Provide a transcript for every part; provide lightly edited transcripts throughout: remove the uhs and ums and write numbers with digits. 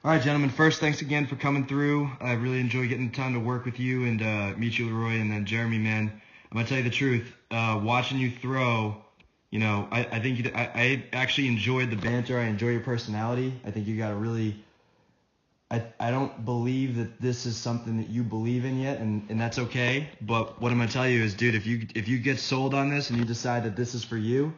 All right, gentlemen. First, thanks again for coming through. I really enjoy getting the time to work with you and meet you, Leroy, and then Jeremy, man. I'm gonna tell you the truth. Watching you throw, I think I actually enjoyed the banter. I enjoy your personality. I think you got a really. I don't believe that this is something that you believe in yet, and that's okay. But what I'm gonna tell you is, dude, if you get sold on this and you decide that this is for you,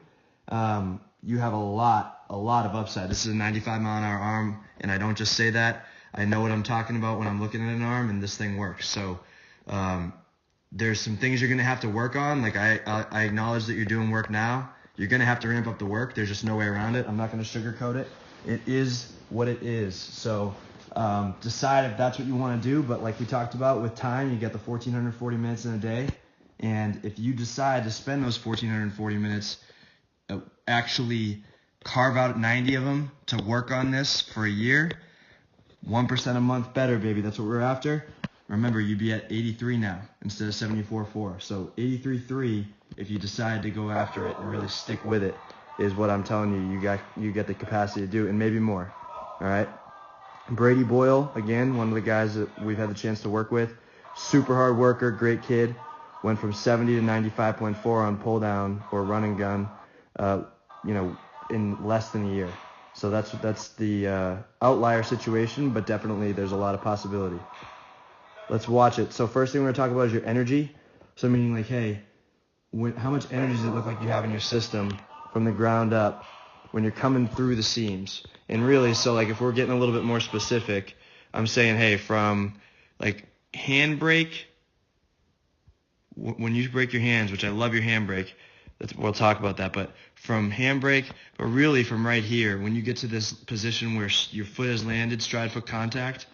you have a lot of upside. This is a 95-mile-an-hour arm, and I don't just say that. I know what I'm talking about when I'm looking at an arm, and this thing works. So there's some things you're going to have to work on. Like I acknowledge that you're doing work now. You're going to have to ramp up the work. There's just no way around it. I'm not going to sugarcoat it. It is what it is. So decide if that's what you want to do. But like we talked about with time, you get the 1,440 minutes in a day. And if you decide to spend those 1,440 minutes actually carve out 90 of them to work on this for a year, 1% a month better, baby. That's what we're after. Remember, you'd be at 83 now instead of 74.4. So 83.3, if you decide to go after it and really stick with it, is what I'm telling you. You get the capacity to do, and maybe more. All right. Brady Boyle, again, one of the guys that we've had the chance to work with. Super hard worker, great kid. Went from 70 to 95.4 on pull down or run and gun. In less than a year. So that's the outlier situation, but definitely there's a lot of possibility. Let's watch it. So first thing we're going to talk about is your energy. So meaning like, hey, how much energy does it look like you have in your system from the ground up when you're coming through the seams? And really, so like if we're getting a little bit more specific, I'm saying, hey, from like handbrake, when you break your hands, which I love your handbrake, we'll talk about that, but from handbrake, but really from right here, when you get to this position where your foot has landed, stride foot contact,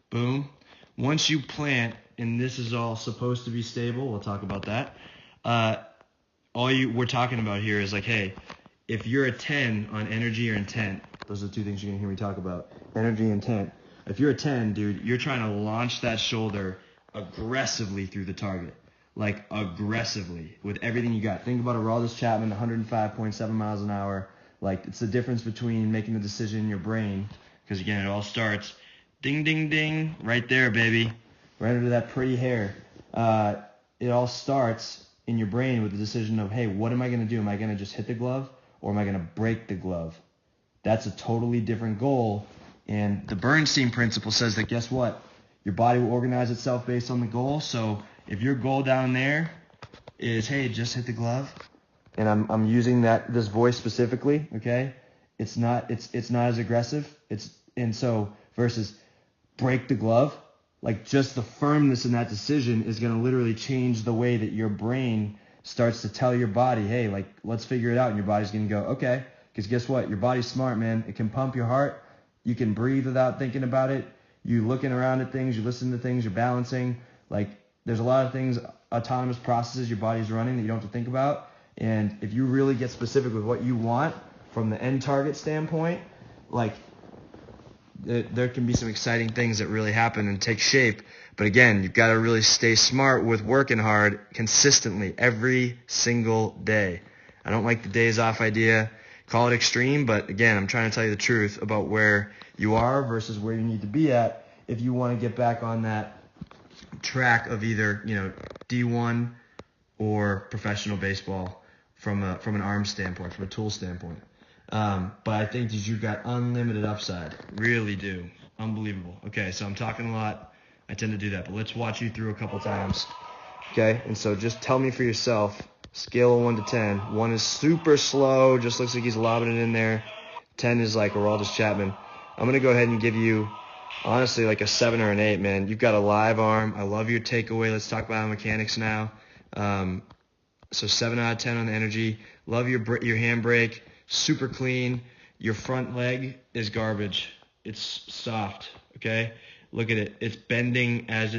boom. Once you plant, and this is all supposed to be stable, we'll talk about that. We're talking about here is like, hey, if you're a 10 on energy or intent, those are the two things you're going to hear me talk about, energy and intent. If you're a 10, dude, you're trying to launch that shoulder aggressively through the target. Like aggressively with everything you got. Think about Aroldis Chapman, 105.7 miles an hour. Like it's the difference between making the decision in your brain, because again, it all starts ding, ding, ding, right there, baby, right under that pretty hair. It all starts in your brain with the decision of, hey, what am I going to do? Am I going to just hit the glove or am I going to break the glove? That's a totally different goal. And the Bernstein principle says that, guess what? Your body will organize itself based on the goal. So if your goal down there is, hey, just hit the glove, and I'm using this voice specifically, okay? It's not as aggressive. So versus break the glove, like just the firmness in that decision is going to literally change the way that your brain starts to tell your body, hey, like let's figure it out, and your body's going to go, okay, because guess what? Your body's smart, man. It can pump your heart. You can breathe without thinking about it. You looking around at things, you listen to things, you're balancing, like. There's a lot of things, autonomous processes your body's running that you don't have to think about. And if you really get specific with what you want from the end target standpoint, like there can be some exciting things that really happen and take shape. But again, you've got to really stay smart with working hard consistently every single day. I don't like the days off idea. Call it extreme, but again, I'm trying to tell you the truth about where you are versus where you need to be at if you want to get back on that track of either D1 or professional baseball from an arm standpoint, from a tool standpoint. But I think that you've got unlimited upside, really do, unbelievable. Okay, so I'm talking a lot. I tend to do that, but let's watch you through a couple times. Okay, and so just tell me for yourself. Scale of 1 to 10. 1 is super slow, just looks like he's lobbing it in there. 10 is like Aroldis Chapman. I'm gonna go ahead and give you. Honestly, like a 7 or an 8, man. You've got a live arm. I love your takeaway. Let's talk biomechanics now. So 7 out of 10 on the energy. Love your handbrake. Super clean. Your front leg is garbage. It's soft. Okay. Look at it. It's bending as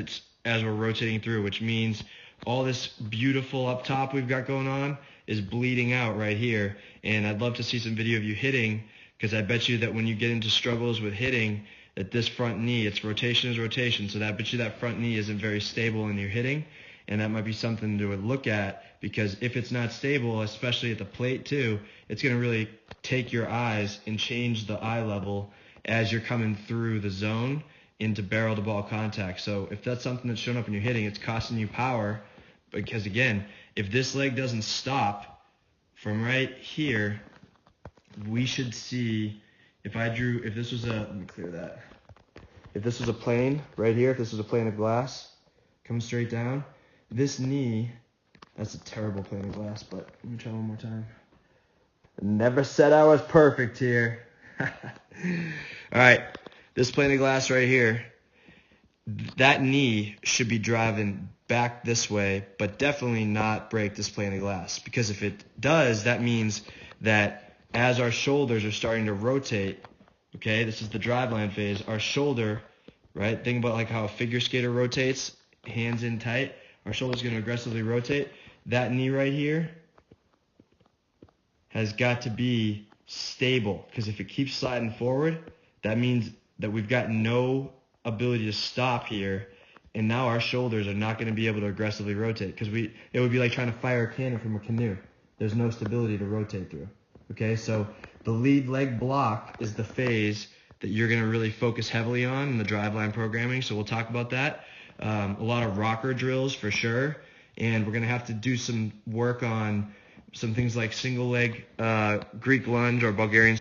we're rotating through, which means all this beautiful up top we've got going on is bleeding out right here. And I'd love to see some video of you hitting, because I bet you that when you get into struggles with hitting, that this front knee, its rotation is rotation, so that bet you that front knee isn't very stable in your hitting, And that might be something to look at, because if it's not stable, especially at the plate too, it's going to really take your eyes and change the eye level as you're coming through the zone into barrel to ball contact. So if that's something that's showing up when you're hitting, it's costing you power, because again, if this leg doesn't stop from right here, we should see, if this was let me clear that. If this was a plane right here, if this was a plane of glass, come straight down, this knee, that's a terrible plane of glass, but let me try one more time. Never said I was perfect here. All right, this plane of glass right here, that knee should be driving back this way, but definitely not break this plane of glass, because if it does, that means that as our shoulders are starting to rotate, okay, this is the driveline phase, our shoulder, right, think about like how a figure skater rotates, hands in tight, our shoulder's going to aggressively rotate. That knee right here has got to be stable, because if it keeps sliding forward, that means that we've got no ability to stop here, and now our shoulders are not going to be able to aggressively rotate, because it would be like trying to fire a cannon from a canoe. There's no stability to rotate through. Okay, so the lead leg block is the phase that you're going to really focus heavily on in the driveline programming, so we'll talk about that. A lot of rocker drills for sure, and we're going to have to do some work on some things like single leg Greek lunge or Bulgarian,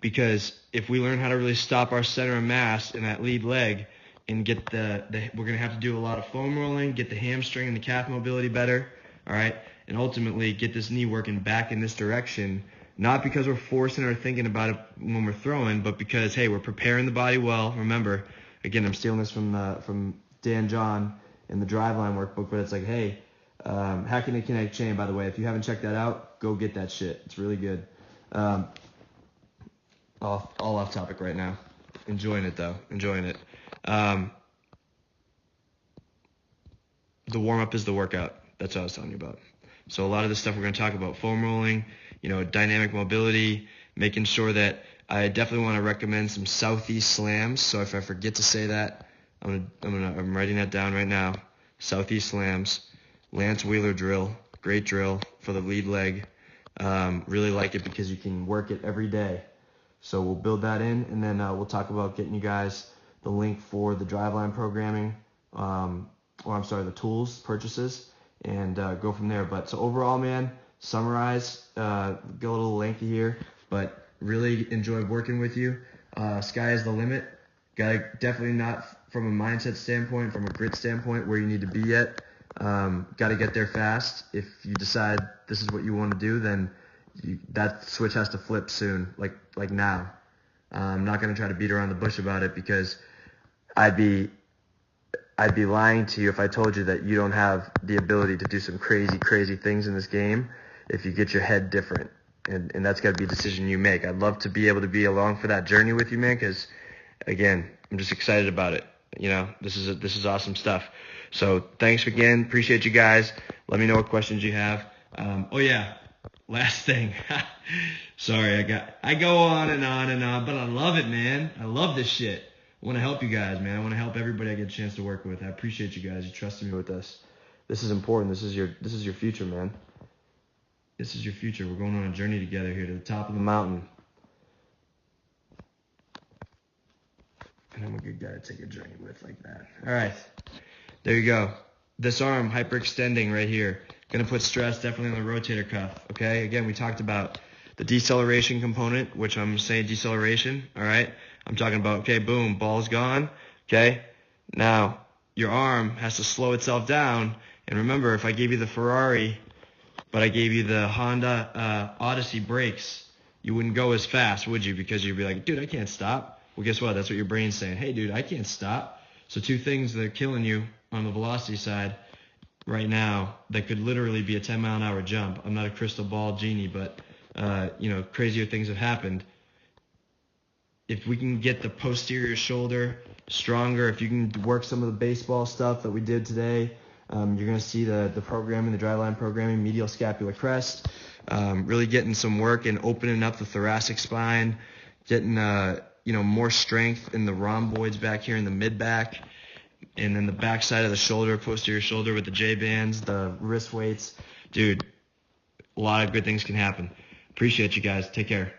because if we learn how to really stop our center of mass in that lead leg and get we're going to have to do a lot of foam rolling, get the hamstring and the calf mobility better, all right, and ultimately get this knee working back in this direction, not because we're forcing or thinking about it when we're throwing, but because, hey, we're preparing the body well. Remember, again, I'm stealing this from Dan John in the Driveline workbook, but it's like, hey, hacking a kinetic chain, by the way, if you haven't checked that out, go get that shit. It's really good. All off topic right now. Enjoying it, though. Enjoying it. The warm-up is the workout. That's what I was telling you about. So a lot of the stuff we're going to talk about, foam rolling, dynamic mobility, making sure that I definitely want to recommend some southeast slams. So if I forget to say that, I'm writing that down right now. Southeast slams, Lance Wheeler drill, great drill for the lead leg. Really like it because you can work it every day. So we'll build that in, and then we'll talk about getting you guys the link for the driveline programming, the tools purchases, and go from there. But so overall, man, summarize, go a little lengthy here, but really enjoyed working with you. Sky is the limit. Definitely not from a mindset standpoint, from a grit standpoint, where you need to be yet. Got to get there fast. If you decide this is what you want to do, then that switch has to flip soon, like now. I'm not going to try to beat around the bush about it, because I'd be lying to you if I told you that you don't have the ability to do some crazy things in this game if you get your head different. And that's got to be a decision you make. I'd love to be able to be along for that journey with you, man, because, again, I'm just excited about it. This is awesome stuff. So thanks again. Appreciate you guys. Let me know what questions you have. Last thing. Sorry, I go on and on, but I love it, man. I love this shit. I want to help you guys, man. I want to help everybody I get a chance to work with. I appreciate you guys. You trusted me with this. This is important. This is your future, man. This is your future. We're going on a journey together here to the top of the mountain. And I'm a good guy to take a journey with like that. All right. There you go. This arm hyperextending right here. Going to put stress definitely on the rotator cuff. Okay. Again, we talked about the deceleration component, which I'm saying deceleration. All right. I'm talking about, okay, boom, ball's gone. Okay. Now your arm has to slow itself down. And remember, if I gave you the Ferrari, but I gave you the Honda Odyssey brakes, you wouldn't go as fast, would you? Because you'd be like, dude, I can't stop. Well, guess what? That's what your brain's saying. Hey, dude, I can't stop. So two things that are killing you on the velocity side right now that could literally be a 10-mile-an-hour jump. I'm not a crystal ball genie, but, crazier things have happened. If we can get the posterior shoulder stronger, if you can work some of the baseball stuff that we did today, you're going to see the programming, the driveline programming, medial scapular crest, really getting some work and opening up the thoracic spine, getting more strength in the rhomboids back here in the mid-back, and then the back side of the shoulder, posterior shoulder with the J bands, the wrist weights. Dude, a lot of good things can happen. Appreciate you guys. Take care.